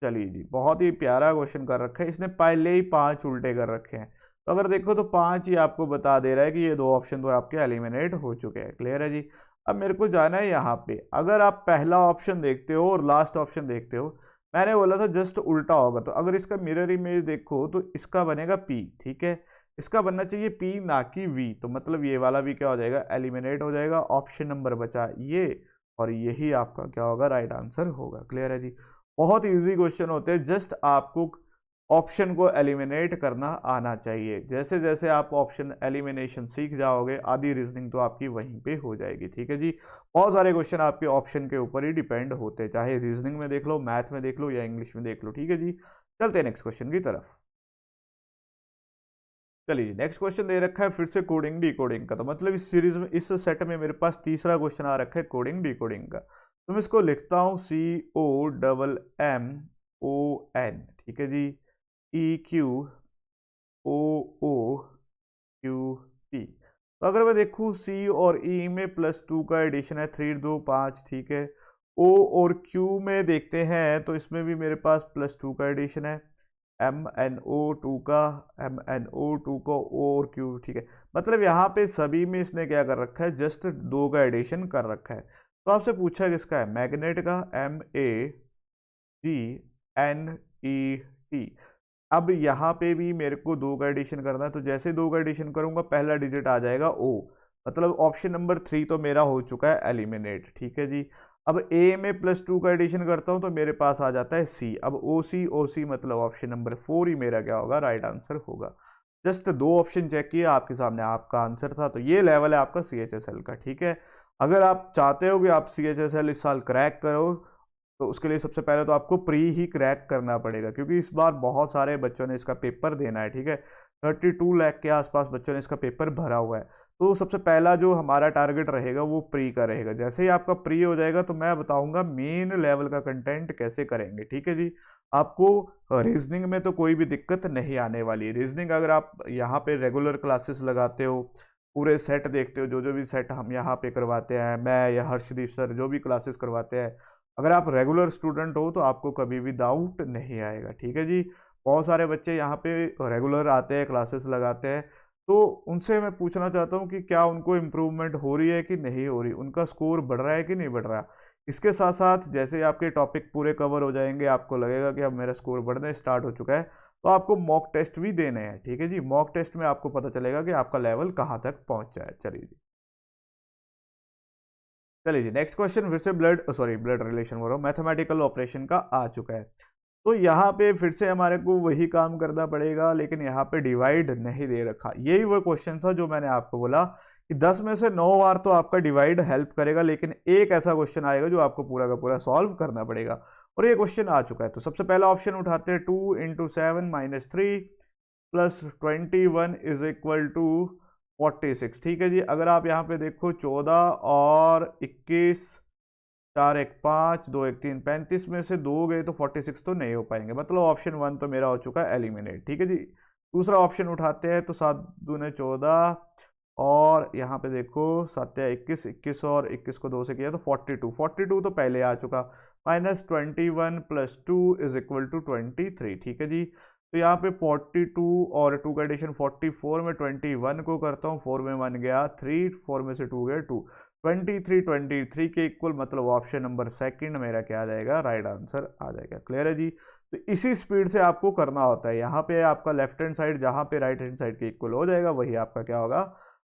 चलिए जी, बहुत ही प्यारा क्वेश्चन कर रखा है इसने, पहले ही 5 उल्टे कर रखे हैं। तो अगर देखो तो 5 ही आपको बता दे रहा है कि ये 2 ऑप्शन तो आपके एलिमिनेट हो चुके हैं। क्लियर है जी। अब मेरे को जाना है यहाँ पे, अगर आप पहला ऑप्शन देखते हो और लास्ट ऑप्शन देखते हो, मैंने बोला था जस्ट उल्टा होगा। तो अगर इसका मिरर इमेज देखो तो इसका बनेगा P, ठीक है। इसका बनना चाहिए P ना कि V। तो मतलब ये वाला भी क्या हो जाएगा, एलिमिनेट हो जाएगा। ऑप्शन नंबर बचा ये, और यही आपका क्या होगा, राइट आंसर होगा। क्लियर है जी। बहुत इजी क्वेश्चन होते हैं, जस्ट आपको ऑप्शन को एलिमिनेट करना आना चाहिए। जैसे जैसे आप ऑप्शन एलिमिनेशन सीख जाओगे, आधी रीजनिंग तो आपकी वहीं पे हो जाएगी, ठीक है जी। बहुत सारे क्वेश्चन आपके ऑप्शन के ऊपर ही डिपेंड होते हैं, चाहे रीजनिंग में देख लो, मैथ में देख लो, या इंग्लिश में देख लो, ठीक है जी। चलते हैं नेक्स्ट क्वेश्चन की तरफ। चलिए, नेक्स्ट क्वेश्चन दे रखा है फिर से कोडिंग डिकोडिंग का। तो मतलब इस सीरीज में, इस सेट में मेरे पास तीसरा क्वेश्चन आ रखा है कोडिंग डिकोडिंग का। तो मैं इसको लिखता हूँ COMM ON, ठीक है जी, EQOOQP। तो अगर मैं देखूँ C और E में +2 का एडिशन है, 3 2 5, ठीक है। O और Q में देखते हैं तो इसमें भी मेरे पास +2 का एडिशन है, MnO2 का, MnO2 का O और Q, ठीक है। मतलब यहाँ पे सभी में इसने क्या कर रखा है, जस्ट 2 का एडिशन कर रखा है। तो आपसे पूछा किसका है, मैग्नेट का, MAGNET। अब यहाँ पे भी मेरे को 2 का एडिशन करना है, तो जैसे 2 का एडिशन करूंगा पहला डिजिट आ जाएगा O, मतलब ऑप्शन नंबर 3 तो मेरा हो चुका है एलिमिनेट, ठीक है जी। अब A में +2 का एडिशन करता हूं तो मेरे पास आ जाता है C। अब OC मतलब ऑप्शन नंबर 4 ही मेरा क्या होगा, राइट आंसर होगा। जस्ट 2 ऑप्शन चेक किए, आपके सामने आपका आंसर था। तो ये लेवल है आपका CHSL का, ठीक है। अगर आप चाहते हो कि आप CHSL इस साल क्रैक करो तो उसके लिए सबसे पहले तो आपको प्री ही क्रैक करना पड़ेगा, क्योंकि इस बार बहुत सारे बच्चों ने इसका पेपर देना है, ठीक है। 32 लाख के आसपास बच्चों ने इसका पेपर भरा हुआ है। तो सबसे पहला जो हमारा टारगेट रहेगा वो प्री का रहेगा। जैसे ही आपका प्री हो जाएगा तो मैं बताऊंगा मेन लेवल का कंटेंट कैसे करेंगे, ठीक है जी। आपको रीजनिंग में तो कोई भी दिक्कत नहीं आने वाली। रीजनिंग अगर आप यहाँ पे रेगुलर क्लासेस लगाते हो, पूरे सेट देखते हो, जो जो भी सेट हम यहाँ पे करवाते हैं, मैं या हर्षदीप सर जो भी क्लासेस करवाते हैं, अगर आप रेगुलर स्टूडेंट हो तो आपको कभी भी डाउट नहीं आएगा, ठीक है जी। बहुत सारे बच्चे यहाँ पे रेगुलर आते हैं, क्लासेस लगाते हैं, तो उनसे मैं पूछना चाहता हूँ कि क्या उनको इम्प्रूवमेंट हो रही है कि नहीं हो रही, उनका स्कोर बढ़ रहा है कि नहीं बढ़ रहा। इसके साथ साथ जैसे ही आपके टॉपिक पूरे कवर हो जाएंगे, आपको लगेगा कि अब मेरा स्कोर बढ़ने स्टार्ट हो चुका है, तो आपको मॉक टेस्ट भी देने हैं, ठीक है जी। मॉक टेस्ट में आपको पता चलेगा कि आपका लेवल कहाँ तक पहुंचा है। चलिए जी, चलिए जी, नेक्स्ट क्वेश्चन फिर से ब्लड रिलेशन हो रहा हूँ, मैथमेटिकल ऑपरेशन का आ चुका है। तो यहाँ पे फिर से हमारे को वही काम करना पड़ेगा, लेकिन यहाँ पे डिवाइड नहीं दे रखा। यही वो क्वेश्चन था जो मैंने आपको बोला कि 10 में से 9 बार तो आपका डिवाइड हेल्प करेगा, लेकिन एक ऐसा क्वेश्चन आएगा जो आपको पूरा का पूरा सॉल्व करना पड़ेगा। और ये क्वेश्चन आ चुका है। तो सबसे पहला ऑप्शन उठाते हैं, 2 × 7 - 3 + 21 = 46, ठीक है जी। अगर आप यहाँ पे देखो 14 और 21, 4 1 5, 2 1 3, 35 में से 2 गए तो 46 तो नहीं हो पाएंगे, मतलब ऑप्शन 1 तो मेरा हो चुका है एलिमिनेट, ठीक है जी। दूसरा ऑप्शन उठाते हैं, तो 7 दूने 14 और यहाँ पे देखो 7 या 21, 21 और 21 को 2 से किया तो 42 तो पहले आ चुका। -21 + 2 = 23, ठीक है जी। तो यहाँ पे 42 और 2 का एडिशन 44 में 21 को करता हूँ, 4 में 1 गया 3, 4 में से 2 गए 2, 23 के इक्वल, मतलब ऑप्शन नंबर सेकंड मेरा क्या आ जाएगा, राइट आंसर आ जाएगा। क्लियर है जी। तो इसी स्पीड से आपको करना होता है। यहाँ पे आपका लेफ्ट हैंड साइड जहाँ पे राइट हैंड साइड के इक्वल हो जाएगा वही आपका क्या होगा,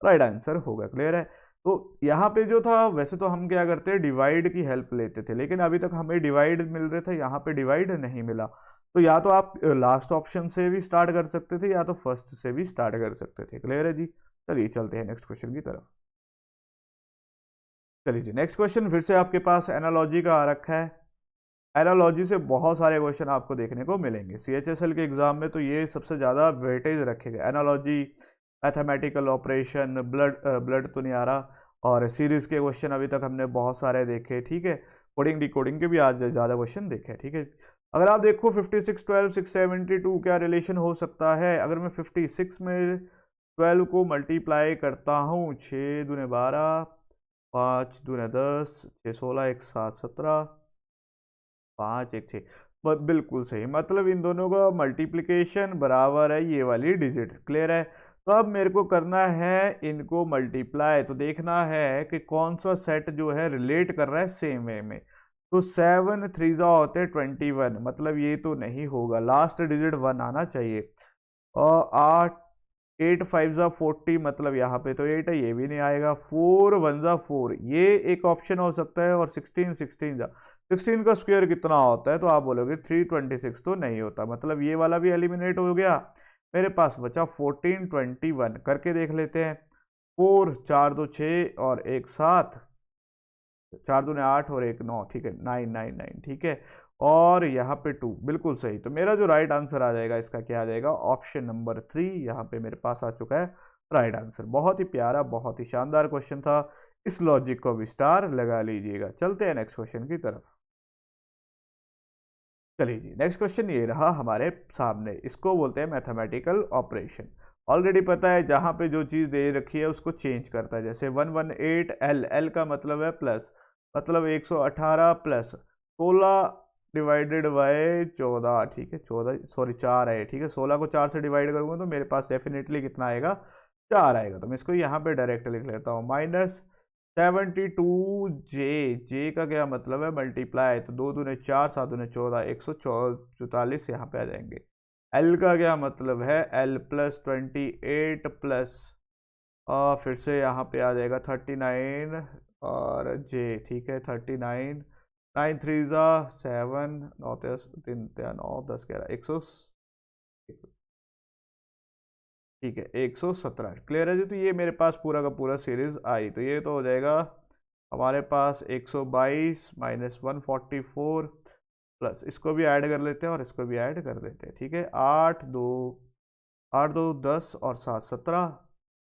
राइट आंसर होगा। क्लियर है। तो यहाँ पे जो था, वैसे तो हम क्या करते हैं, डिवाइड की हेल्प लेते थे, लेकिन अभी तक हमें डिवाइड मिल रहे थे, यहाँ पे डिवाइड नहीं मिला। तो या तो आप लास्ट ऑप्शन से भी स्टार्ट कर सकते थे या तो फर्स्ट से भी स्टार्ट कर सकते थे। क्लियर है जी। चलिए चलते हैं नेक्स्ट क्वेश्चन की तरफ। चलिए जी, नेक्स्ट क्वेश्चन फिर से आपके पास एनालॉजी का आ रखा है। एनालॉजी से बहुत सारे क्वेश्चन आपको देखने को मिलेंगे CHSL के एग्जाम में, तो ये सबसे ज़्यादा वेटेज रखेगा। एनालॉजी, मैथमेटिकल ऑपरेशन, ब्लड तो नहीं आ रहा, और सीरीज के क्वेश्चन अभी तक हमने बहुत सारे देखे, ठीक है। कोडिंग डिकोडिंग के भी आज ज़्यादा क्वेश्चन देखे, ठीक है। अगर आप देखो 56 12 672 क्या रिलेशन हो सकता है। अगर मैं 56 में 12 को मल्टीप्लाई करता हूँ, 6 दूने 12, 5 दूने 10, 6 16, 1 7 17, 5 1 6, बिल्कुल सही। मतलब इन दोनों का मल्टीप्लिकेशन बराबर है ये वाली डिजिट। क्लियर है। तो अब मेरे को करना है इनको मल्टीप्लाई, तो देखना है कि कौन सा सेट जो है रिलेट कर रहा है सेम वे में। तो 7 3 होते हैं 21, मतलब ये तो नहीं होगा, लास्ट डिजिट 1 आना चाहिए। और 8 8 5 40, मतलब यहाँ पे तो 8 है, ये भी नहीं आएगा। 4 1 4, ये एक ऑप्शन हो सकता है। और 16 16 का स्क्वायर कितना होता है, तो आप बोलोगे 326, तो नहीं होता, मतलब ये वाला भी एलिमिनेट हो गया। मेरे पास बचा 14 21, करके देख लेते हैं। 4 4 2 6 और 1 7, 4 दूने 8 और 1 9, ठीक है, 9 9 9, ठीक है। और यहाँ पे 2, बिल्कुल सही। तो मेरा जो राइट आंसर आ जाएगा इसका क्या आ जाएगा, ऑप्शन नंबर 3 यहाँ पे मेरे पास आ चुका है राइट आंसर। बहुत ही प्यारा, बहुत ही शानदार क्वेश्चन था। इस लॉजिक को भी स्टार लगा लीजिएगा। चलते हैं नेक्स्ट क्वेश्चन की तरफ। चलिए जी, नेक्स्ट क्वेश्चन ये रहा हमारे सामने, इसको बोलते हैं मैथमेटिकल ऑपरेशन। ऑलरेडी पता है जहाँ पे जो चीज़ दे रखी है उसको चेंज करता है, जैसे 118 एल, एल का मतलब है प्लस, मतलब 118 प्लस 16 डिवाइडेड बाय 14, ठीक है 14 सॉरी 4 है, ठीक है 16 को 4 से डिवाइड करूँगा तो मेरे पास डेफिनेटली कितना आएगा, 4 आएगा। तो मैं इसको यहाँ पे डायरेक्ट लिख लेता हूँ, माइनस 72 जे का क्या मतलब है मल्टीप्लाई, तो 2 दूने 4 7 दूने 14, 144 यहाँ पे आ जाएंगे। एल का क्या मतलब है, एल प्लस 28 प्लस फिर से यहाँ पे आ जाएगा 39 और जे, ठीक है 39, 9 3 ज़ा 7, 9 3 9 10 11 100, ठीक है 117, क्लियर है जी। तो ये मेरे पास पूरा का पूरा सीरीज आई, तो ये तो हो जाएगा हमारे पास 122 माइनस 144 प्लस, इसको भी ऐड कर लेते हैं और इसको भी ऐड कर देते हैं, ठीक है 8 2 10 और 7 17,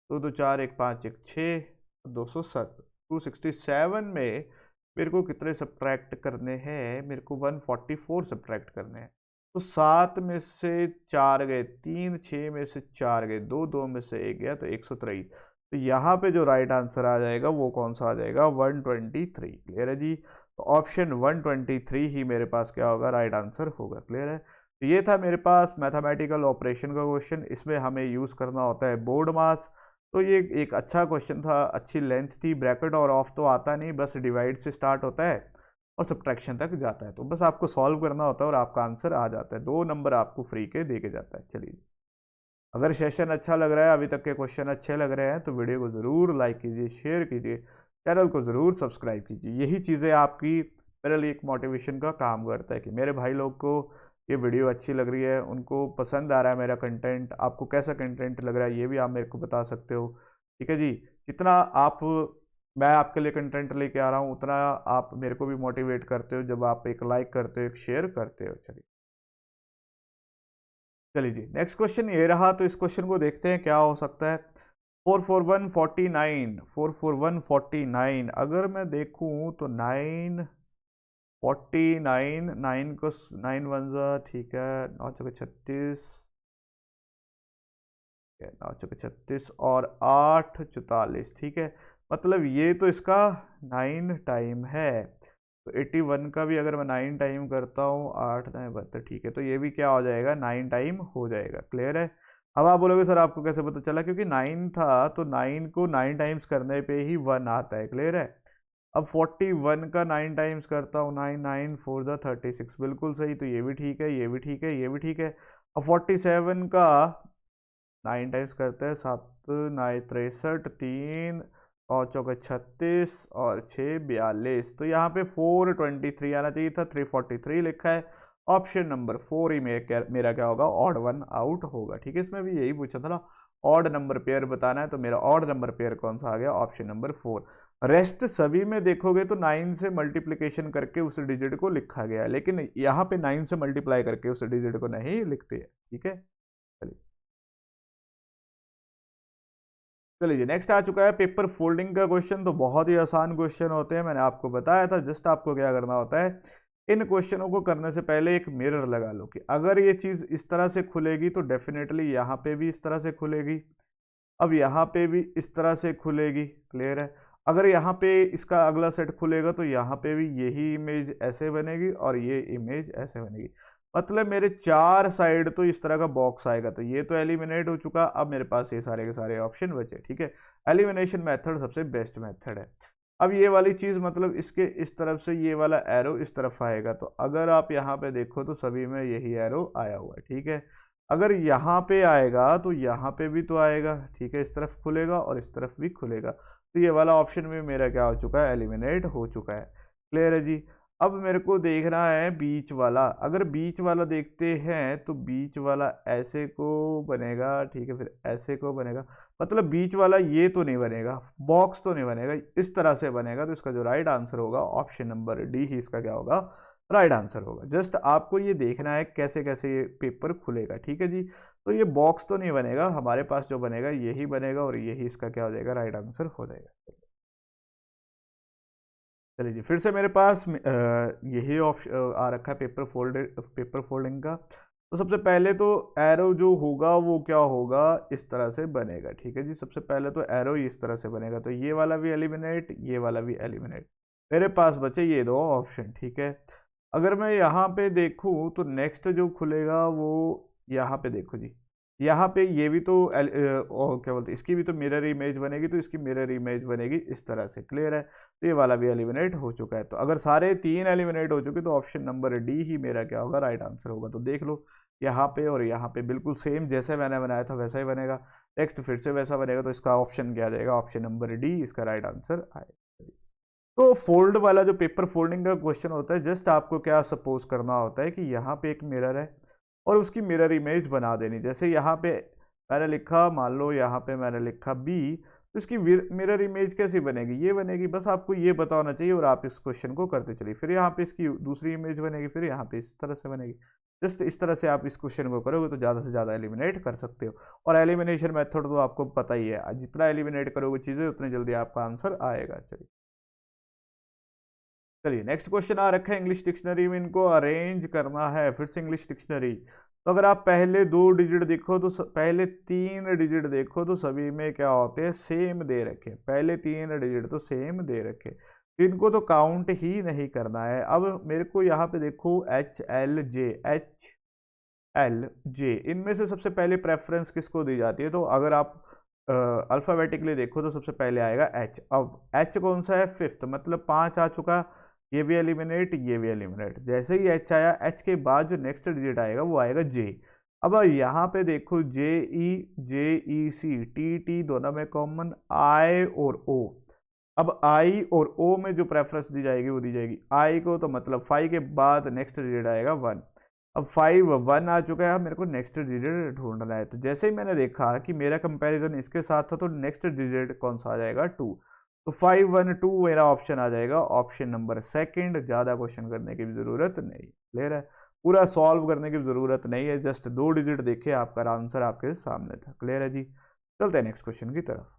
2 2 4 1 5 1 6, 207, 267 में मेरे को कितने सब्ट्रैक्ट करने हैं, मेरे को 144 सब्ट्रैक्ट करने हैं। तो 7 में से 4 गए 3, 6 में से 4 गए 2, 2 में से 1 गया तो 123। तो यहाँ पे जो राइट आंसर आ जाएगा वो कौन सा आ जाएगा, 123, क्लियर है जी। तो ऑप्शन 123 ही मेरे पास क्या होगा, राइट आंसर होगा, क्लियर है। तो ये था मेरे पास मैथमेटिकल ऑपरेशन का क्वेश्चन, इसमें हमें यूज़ करना होता है बोर्ड मास। तो ये एक अच्छा क्वेश्चन था, अच्छी लेंथ थी, ब्रैकेट और ऑफ तो आता नहीं, बस डिवाइड से स्टार्ट होता है और सब्ट्रैक्शन तक जाता है, तो बस आपको सॉल्व करना होता है और आपका आंसर आ जाता है, 2 नंबर आपको फ्री के दे के जाता है। चलिए, अगर सेशन अच्छा लग रहा है, अभी तक के क्वेश्चन अच्छे लग रहे हैं तो वीडियो को ज़रूर लाइक कीजिए, शेयर कीजिए, चैनल को ज़रूर सब्सक्राइब कीजिए। यही चीज़ें आपकी मेरे लिए एक मोटिवेशन का काम करता है कि मेरे भाई लोग को ये वीडियो अच्छी लग रही है, उनको पसंद आ रहा है मेरा कंटेंट। आपको कैसा कंटेंट लग रहा है ये भी आप मेरे को बता सकते हो, ठीक है जी। जितना आप मैं आपके लिए कंटेंट लेके आ रहा हूँ उतना आप मेरे को भी मोटिवेट करते हो जब आप एक लाइक करते हो, एक शेयर करते हो। चलिए चलिए जी, नेक्स्ट क्वेश्चन ये रहा, तो इस क्वेश्चन को देखते हैं क्या हो सकता है। 44149, 44149 अगर मैं देखूं तो 949, 9 को 9 वन ज़ा, ठीक है 9 चौके 36, 9 चौके 36 और 8 44, ठीक है मतलब ये तो इसका 9 टाइम है। तो 81 का भी अगर मैं 9 टाइम करता हूँ, 8 9 72, ठीक है तो ये भी क्या हो जाएगा, 9 टाइम हो जाएगा, क्लियर है। अब आप बोलोगे सर आपको कैसे पता चला, क्योंकि 9 था तो 9 को 9 टाइम्स करने पे ही 1 आता है, क्लियर है। अब 41 का 9 टाइम्स करता हूँ, 9 9 4 ज़ा 36, बिल्कुल सही, तो ये भी ठीक है, ये भी ठीक है, ये भी ठीक है। अब 47 का 9 टाइम्स करते हैं, 7 9 63, 3 और चौके 36 और 6 42, तो यहाँ पे 423 आना चाहिए था, 343 लिखा है। ऑप्शन नंबर 4 ही मेरा क्या होगा, ऑड वन आउट होगा, ठीक है। इसमें भी यही पूछा था ना, ऑड नंबर पेयर बताना है, तो मेरा ऑड नंबर पेयर कौन सा आ गया, ऑप्शन नंबर 4। रेस्ट सभी में देखोगे तो 9 से मल्टीप्लिकेशन करके उस डिजिट को लिखा गया है, लेकिन यहाँ पे 9 से मल्टीप्लाई करके उस डिजिट को नहीं लिखते हैं, ठीक है। चलिए चलिए नेक्स्ट आ चुका है पेपर फोल्डिंग का क्वेश्चन। तो बहुत ही आसान क्वेश्चन होते हैं, मैंने आपको बताया था। जस्ट आपको क्या करना होता है, इन क्वेश्चनों को करने से पहले एक मिरर लगा लो कि अगर ये चीज़ इस तरह से खुलेगी तो डेफिनेटली यहाँ पे भी इस तरह से खुलेगी, अब यहाँ पे भी इस तरह से खुलेगी, क्लियर है। अगर यहाँ पे इसका अगला सेट खुलेगा तो यहाँ पे भी यही इमेज ऐसे बनेगी और ये इमेज ऐसे बनेगी, मतलब मेरे 4 साइड तो इस तरह का बॉक्स आएगा। तो ये तो एलिमिनेट हो चुका, अब मेरे पास ये सारे के सारे ऑप्शन बचे, ठीक है। एलिमिनेशन मेथड सबसे बेस्ट मेथड है। अब ये वाली चीज़ मतलब इसके इस तरफ से ये वाला एरो इस तरफ आएगा, तो अगर आप यहाँ पे देखो तो सभी में यही एरो आया हुआ है, ठीक है। अगर यहाँ पे आएगा तो यहाँ पे भी तो आएगा, ठीक है, इस तरफ खुलेगा और इस तरफ भी खुलेगा, तो ये वाला ऑप्शन भी मेरा क्या हो चुका है, एलिमिनेट हो चुका है, क्लियर है जी। अब मेरे को देखना है बीच वाला, अगर बीच वाला देखते हैं तो बीच वाला ऐसे को बनेगा, ठीक है, फिर ऐसे को बनेगा, मतलब बीच वाला ये तो नहीं बनेगा, बॉक्स तो नहीं बनेगा, इस तरह से बनेगा। तो इसका जो राइट आंसर होगा ऑप्शन नंबर डी ही इसका क्या होगा, राइट आंसर होगा। जस्ट आपको ये देखना है कैसे कैसे ये पेपर खुलेगा, ठीक है जी। तो ये बॉक्स तो नहीं बनेगा, हमारे पास जो बनेगा यही बनेगा और यही इसका क्या हो जाएगा, राइट आंसर हो जाएगा। चलिए जी, फिर से मेरे पास यही ऑप्शन आ रखा है पेपर फोल्डिंग का। तो सबसे पहले तो एरो जो होगा वो क्या होगा, इस तरह से बनेगा। ठीक है जी, सबसे पहले तो एरो इस तरह से बनेगा, तो ये वाला भी एलिमिनेट, ये वाला भी एलिमिनेट। मेरे पास बचे ये दो ऑप्शन। ठीक है, अगर मैं यहाँ पे देखूँ तो नेक्स्ट जो खुलेगा वो यहाँ पे देखो जी, यहाँ पे ये भी तो और क्या बोलते हैं, इसकी भी तो मिरर इमेज बनेगी, तो इसकी मिरर इमेज बनेगी इस तरह से। क्लियर है, तो ये वाला भी एलिमिनेट हो चुका है। तो अगर सारे तीन एलिमिनेट हो चुके तो ऑप्शन नंबर डी ही मेरा क्या होगा, राइट आंसर होगा। तो देख लो, यहाँ पे और यहाँ पे बिल्कुल सेम जैसे मैंने बनाया था वैसा ही बनेगा। नेक्स्ट फिर से वैसा बनेगा, तो इसका ऑप्शन क्या आ जाएगा, ऑप्शन नंबर डी इसका राइट आंसर आएगा। तो फोल्ड वाला जो पेपर फोल्डिंग का क्वेश्चन होता है, जस्ट आपको क्या सपोज करना होता है कि यहाँ पे एक मिरर है और उसकी मिरर इमेज बना देनी। जैसे यहाँ पे मैंने लिखा, मान लो यहाँ पे मैंने लिखा बी, तो इसकी मिरर इमेज कैसी बनेगी, ये बनेगी। बस आपको ये पता होना चाहिए और आप इस क्वेश्चन को करते चलिए। फिर यहाँ पे इसकी दूसरी इमेज बनेगी, फिर यहाँ पे इस तरह से बनेगी। जस्ट इस तरह से आप इस क्वेश्चन को करोगे तो ज़्यादा से ज़्यादा एलिमिनेट कर सकते हो। और एलिमिनेशन मेथड तो आपको पता ही है, जितना एलिमिनेट करोगे चीज़ें उतनी जल्दी आपका आंसर आएगा। चलिए चलिए, नेक्स्ट क्वेश्चन आ रखा है इंग्लिश डिक्शनरी में, इनको अरेंज करना है। फिर से इंग्लिश डिक्शनरी, तो अगर आप पहले दो डिजिट देखो तो पहले तीन डिजिट देखो तो सभी में क्या होते हैं, सेम दे रखे। पहले तीन डिजिट तो सेम दे रखे, इनको तो काउंट ही नहीं करना है। अब मेरे को यहाँ पे देखो एच एल जे, इनमें से सबसे पहले प्रेफरेंस किसको दी जाती है, तो अगर आप अल्फ़ाबेटिकली देखो तो सबसे पहले आएगा एच। अब एच कौन सा है, फिफ्थ, मतलब पाँच आ चुका, ये भी एलिमिनेट, ये भी एलिमिनेट। जैसे ही एच आया, एच के बाद जो नेक्स्ट डिजिट आएगा वो आएगा जे। अब यहाँ पे देखो जे ई सी टी टी दोनों में कॉमन, आई और ओ। अब आई और ओ में जो प्रेफरेंस दी जाएगी वो दी जाएगी आई को, तो मतलब 5 के बाद नेक्स्ट डिजिट आएगा 1। अब 5 1 आ चुका है, अब मेरे को नेक्स्ट डिजिट ढूंढना है। तो जैसे ही मैंने देखा कि मेरा कंपैरिजन इसके साथ था, तो नेक्स्ट डिजिट कौन सा आ जाएगा, 2। तो 5 1 2 मेरा ऑप्शन आ जाएगा, ऑप्शन नंबर सेकंड। ज़्यादा क्वेश्चन करने की भी ज़रूरत नहीं। क्लियर है, पूरा सॉल्व करने की ज़रूरत नहीं है, जस्ट दो डिजिट देखे आपका आंसर आपके सामने था। क्लियर है जी, चलते हैं नेक्स्ट क्वेश्चन की तरफ।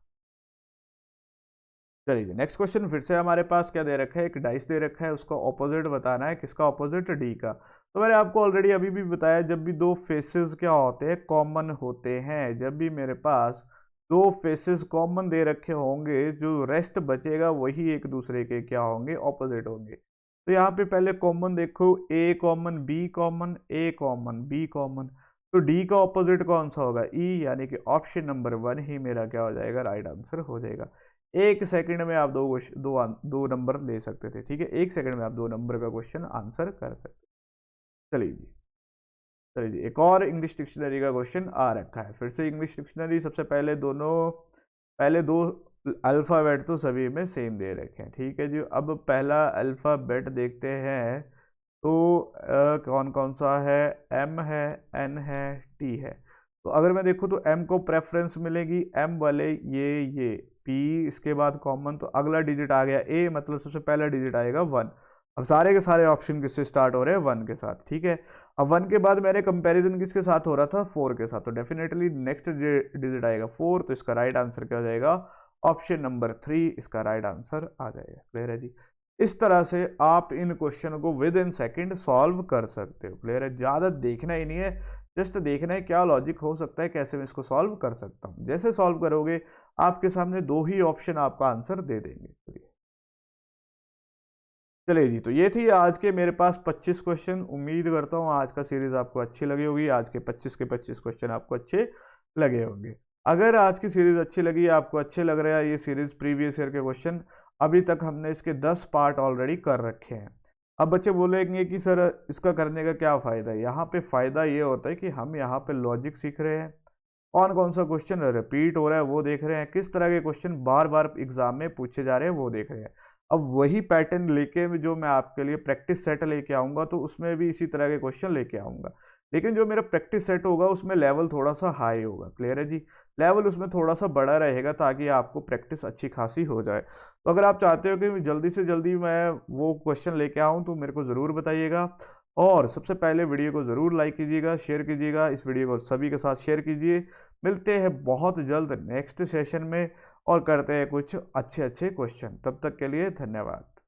चलिए नेक्स्ट क्वेश्चन फिर से हमारे पास क्या दे रखा है, एक डाइस दे रखा है, उसका ऑपोजिट बताना है। किसका ऑपोजिट, डी का। तो मैंने आपको ऑलरेडी अभी भी बताया, जब भी दो फेसेस क्या होते हैं, कॉमन होते हैं। जब भी मेरे पास दो फेसेस कॉमन दे रखे होंगे, जो रेस्ट बचेगा वही एक दूसरे के क्या होंगे, ऑपोजिट होंगे। तो यहाँ पे पहले कॉमन देखो, ए कॉमन, बी कॉमन, ए कॉमन, बी कॉमन। तो डी का ऑपोजिट कौन सा होगा, ई, यानी कि ऑप्शन नंबर 1 ही मेरा क्या हो जाएगा, राइट आंसर हो जाएगा। एक सेकंड में आप दो नंबर ले सकते थे। ठीक है, एक सेकंड में आप दो नंबर का क्वेश्चन आंसर कर सकते। चलिए जी, चलिए जी, एक और इंग्लिश डिक्शनरी का क्वेश्चन आ रखा है। फिर से इंग्लिश डिक्शनरी, सबसे पहले पहले दो अल्फ़ाबेट तो सभी में सेम दे रखे हैं। ठीक है जी, अब पहला अल्फ़ाबेट देखते हैं, तो कौन कौन सा है, एम है, एन है, टी है। तो अगर मैं देखूँ तो एम को प्रेफरेंस मिलेगी, एम वाले ये पी, इसके बाद कॉमन, तो अगला डिजिट आ गया ए, मतलब सबसे पहला डिजिट आएगा 1। अब सारे के सारे ऑप्शन किससे स्टार्ट हो रहे हैं, 1 के साथ। ठीक है, अब 1 के बाद मैंने कंपैरिजन किसके साथ हो रहा था, 4 के साथ, तो डेफिनेटली नेक्स्ट डिजिट आएगा 4। तो इसका राइट आंसर क्या हो जाएगा, ऑप्शन नंबर 3 इसका राइट आंसर आ जाएगा। क्लियर है जी, इस तरह से आप इन क्वेश्चन को विद इन सेकंड सॉल्व कर सकते हो। क्लियर है, ज़्यादा देखना ही नहीं है, जस्ट देखना है क्या लॉजिक हो सकता है, कैसे मैं इसको सॉल्व कर सकता हूँ। जैसे सॉल्व करोगे आपके सामने दो ही ऑप्शन आपका आंसर दे देंगे। चलिए जी, तो ये थी आज के मेरे पास 25 क्वेश्चन। उम्मीद करता हूँ आज का सीरीज आपको अच्छी लगी होगी, आज के 25 क्वेश्चन आपको अच्छे लगे होंगे। अगर आज की सीरीज अच्छी लगी, आपको अच्छे लग रहा है ये सीरीज, प्रीवियस ईयर के क्वेश्चन, अभी तक हमने इसके 10 पार्ट ऑलरेडी कर रखे हैं। अब बच्चे बोलेंगे कि सर इसका करने का क्या फ़ायदा है। यहाँ पे फ़ायदा ये होता है कि हम यहाँ पे लॉजिक सीख रहे हैं, कौन कौन सा क्वेश्चन रिपीट हो रहा है वो देख रहे हैं, किस तरह के क्वेश्चन बार बार एग्जाम में पूछे जा रहे हैं वो देख रहे हैं। अब वही पैटर्न लेके जो मैं आपके लिए प्रैक्टिस सेट लेके आऊँगा, तो उसमें भी इसी तरह के क्वेश्चन लेके आऊँगा। लेकिन जो मेरा प्रैक्टिस सेट होगा उसमें लेवल थोड़ा सा हाई होगा। क्लियर है जी, लेवल उसमें थोड़ा सा बड़ा रहेगा ताकि आपको प्रैक्टिस अच्छी खासी हो जाए। तो अगर आप चाहते हो कि जल्दी से जल्दी मैं वो क्वेश्चन लेके आऊँ, तो मेरे को ज़रूर बताइएगा। और सबसे पहले वीडियो को ज़रूर लाइक कीजिएगा, शेयर कीजिएगा, इस वीडियो को सभी के साथ शेयर कीजिए। मिलते हैं बहुत जल्द नेक्स्ट सेशन में और करते हैं कुछ अच्छे अच्छे क्वेश्चन। तब तक के लिए धन्यवाद।